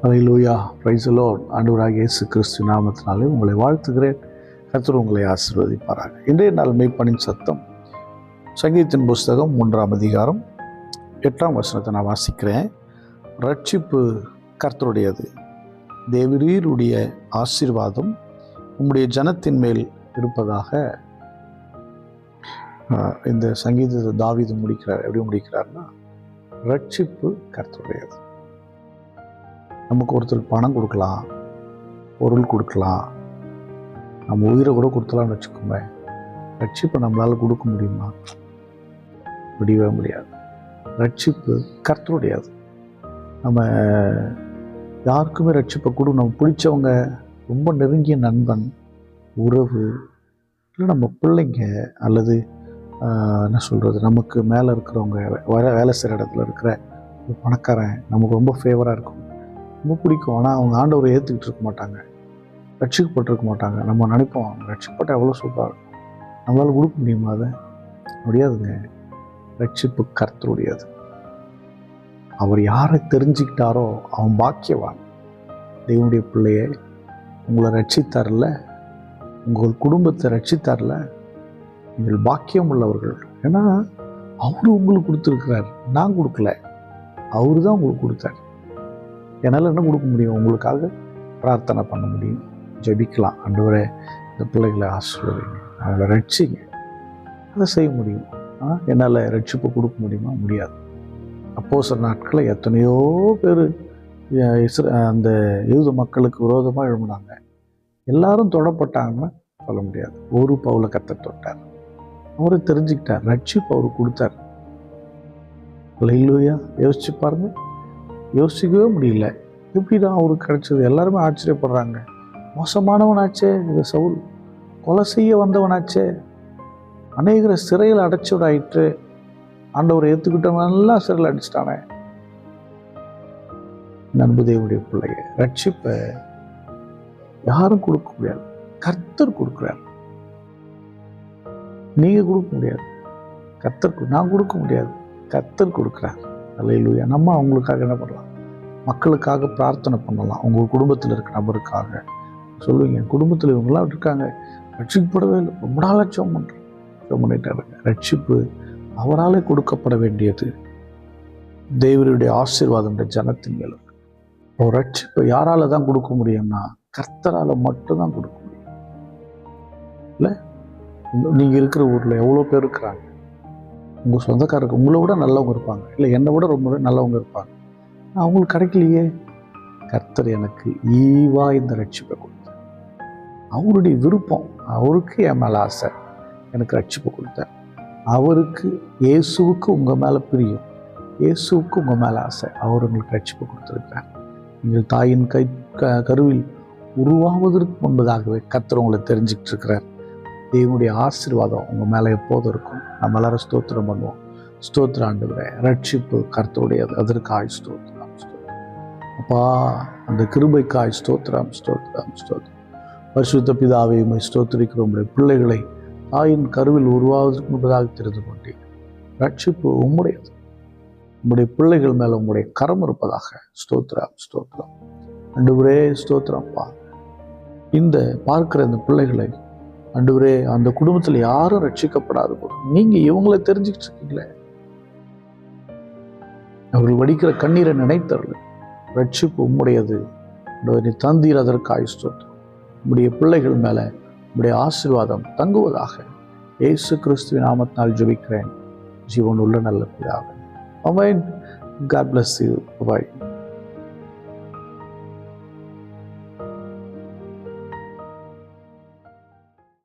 Hallelujah, praise the Lord. ஆண்டவராகிய இயேசு கிறிஸ்து நாமத்தினாலே உங்களை வாழ்த்துகிறேன். கர்த்தர் உங்களை ஆசீர்வதிப்பாராக. இன்றைய நாள் மெய்ப்பனின் சத்தம், சங்கீதத்தின் புஸ்தகம் 3ஆம் அதிகாரம் 8ஆம் வசனத்தை நான் வாசிக்கிறேன். ரட்சிப்பு கர்த்தருடையது, தேவரீருடைய ஆசீர்வாதம் உம்முடைய ஜனத்தின் மேல் இருப்பதாக. இந்த சங்கீதத்தை தாவீது முடிக்கிறார். எப்படி முடிக்கிறார்னா, ரட்சிப்பு கர்த்தருடையது. நமக்கு ஒருத்தர் பணம் கொடுக்கலாம், பொருள் கொடுக்கலாம், நம்ம உயிரை கூட கொடுத்தலாம்னு வச்சுக்கோங்க. ரட்சிப்பை நம்மளால் கொடுக்க முடியுமா? முடியவே முடியாது. ரட்சிப்பு கர்த்தருடையது. நம்ம யாருக்குமே ரட்சிப்பை நம்ம பிடிச்சவங்க, ரொம்ப நெருங்கிய நண்பன், உறவு, இல்லை நம்ம பிள்ளைங்க, அல்லது என்ன சொல்கிறது, நமக்கு மேலே இருக்கிறவங்க, வேலை செய்கிற இடத்துல இருக்கிற ஒரு பணக்காரன் நமக்கு ரொம்ப ஃபேவராக இருக்கும், ரொம்ப பிடிக்கும். ஆனால் அவங்க ஆண்டவரை ஏற்றுக்கிட்டு இருக்க மாட்டாங்க, ரட்சிக்கப்பட்டிருக்க மாட்டாங்க. நம்ம நினைப்போம் ரட்சிக்கப்பட்ட எவ்வளோ சூப்பராக இருக்கும், நம்மளால் கொடுக்க முடியுமா? அதை முடியாதுங்க. ரட்சிப்பு கர்த்தருடையது. அவர் யாரை தெரிஞ்சுக்கிட்டாரோ அவன் பாக்கியவான். தேவனுடைய பிள்ளையை உங்களை ரட்சித்தார்ல, உங்கள் குடும்பத்தை ரட்சித்தார்ல, நீங்கள் பாக்கியம் உள்ளவர்கள். ஏன்னா அவரு உங்களுக்கு கொடுத்துருக்கிறார், நான் கொடுக்கல, அவரு தான் உங்களுக்கு கொடுத்தார். என்னால் என்ன கொடுக்க முடியும்? உங்களுக்காக பிரார்த்தனை பண்ண முடியும், ஜெபிக்கலாம். ஆண்டவரே இந்த பிள்ளைகளை ஆசீர்வதிங்க, அவங்கள ரட்சிங்க, அதை செய்ய முடியும். என்னால் ரட்சிப்பு கொடுக்க முடியுமா? முடியாது. அப்போஸ்தலர் நாட்களில் எத்தனையோ பேர் அந்த யூத மக்களுக்கு விரோதமாக எழும்பினாங்க. எல்லாரும் தொடப்பட்டாங்கன்னா சொல்ல முடியாது. ஒரு பவுலை கர்த்தர் தொட்டார், அவரை தெரிஞ்சுக்கிட்டார், ரட்சிப்பு அவருக்கு கொடுத்தார். ஹல்லேலூயா. யோசிச்சு பாருங்க, யோசிக்கவே முடியல, எப்படிதான் அவருக்கு கிடைச்சது? எல்லாருமே ஆச்சரியப்படுறாங்க. மோசமானவனாச்சே இது சவுல், கொலை செய்ய வந்தவனாச்சே, அநேகரை சிறையில் அடைச்சி விடாயிற்று, ஆண்டவரை ஏற்றுக்கிட்டவனெல்லாம் சிறையில் அடிச்சிட்டானே. நண்பு தேவனுடைய பிள்ளைய ரட்சிப்பை யாரும் கொடுக்க முடியாது, கர்த்தர் கொடுக்குறார். நீங்க கொடுக்க முடியாது, கர்த்தர். நான் கொடுக்க முடியாது, கர்த்தர் கொடுக்குறார். ஹல்லேலூயா. நம்ம அவங்களுக்காக என்ன பண்ணலாம்? மக்களுக்காக பிரார்த்தனை பண்ணலாம். உங்கள் குடும்பத்தில் இருக்க நபருக்காக சொல்லுவீங்க, குடும்பத்தில் இவங்களாம் இருக்காங்க, ரட்சிக்கப்படவே இல்லை, ரொம்ப நாளாக ஜெபம் பண்ணிட்டாருங்க. ரட்சிப்பு அவராலே கொடுக்கப்பட வேண்டியது. தேவனுடைய ஆசீர்வாதம் ஜனத்தின் மேல் இருக்கு. ஒரு ரட்சிப்பை யாரால தான் கொடுக்க முடியும்னா, கர்த்தரால் மட்டும்தான் கொடுக்க முடியும். இல்லை, நீங்கள் இருக்கிற ஊரில் எவ்வளோ பேர் இருக்கிறாங்க, உங்கள் சொந்தக்காரருக்கு உங்களை விட நல்லவங்க இருப்பாங்க, இல்லை என்னை விட ரொம்ப நல்லவங்க இருப்பாங்க, அவங்களுக்கு கிடைக்கலையே. கர்த்தர் எனக்கு ஈவா இந்த ரட்சிப்பை கொடுத்தார். அவருடைய விருப்பம், அவருக்கு என் மேலே ஆசை, எனக்கு ரட்சிப்பை கொடுத்தார். அவருக்கு, இயேசுவுக்கு உங்கள் மேலே பிரியும், இயேசுவுக்கு உங்கள் மேலே ஆசை, அவர் உங்களுக்கு ரட்சிப்பை கொடுத்துருக்கிறார். நீங்கள் தாயின் கருவில் உருவாவதற்கு முன்பதாகவே கர்த்தர் உங்களை தெரிஞ்சுக்கிட்டு இருக்கிறார். தேவனுடைய ஆசீர்வாதம் உங்கள் மேலே எப்போதும் இருக்கும். நம்ம எல்லாரும் ஸ்தோத்திரம் பண்ணுவோம். ஸ்தோத்திர ஆண்டவரே, ரட்சிப்பு கர்த்தருடையது, அதற்காய் ஸ்தோத்திரம். அப்பா, அந்த கிருபைக்காய் ஸ்தோத்திரம், ஸ்தோத்திரம், ஸ்தோத்திரம். பரிசுத்த பிதாவே, உம்மை ஸ்தோத்திரிக்கிற உம்முடைய பிள்ளைகளை தாயின் கருவில் உருவாவதற்கு முன்பதாக தெரிந்து கொண்டீர். ரட்சிப்பு உம்முடையது. உம்முடைய பிள்ளைகள் மேலே உம்முடைய கரம் இருப்பதாக. ஸ்தோத்திரம், ஸ்தோத்திரம். ஆண்டவரே ஸ்தோத்திரம்ப்பா. இந்த பார்க்கிற இந்த பிள்ளைகளை ஆண்டவரே, அந்த குடும்பத்தில் யாரும் ரட்சிக்கப்படாத போது நீங்க இவங்களை தெரிஞ்சுக்கிட்டு இருக்கீங்களே, அவர்கள் வடிக்கிற கண்ணீரை நினைத்தவர்கள். ரட்சிப்பு உம்முடையது, நீ தந்தீர், அதற்காய் ஸ்தோத்திரம். உம்முடைய பிள்ளைகள் மேல உம்முடைய ஆசீர்வாதம் தங்குவதாக. இயேசு கிறிஸ்துவின் நாமத்தினால் ஜெபிக்கிறேன், ஜீவன் உள்ள நல்ல பிதாவே. ஆமென். God bless you. Bye.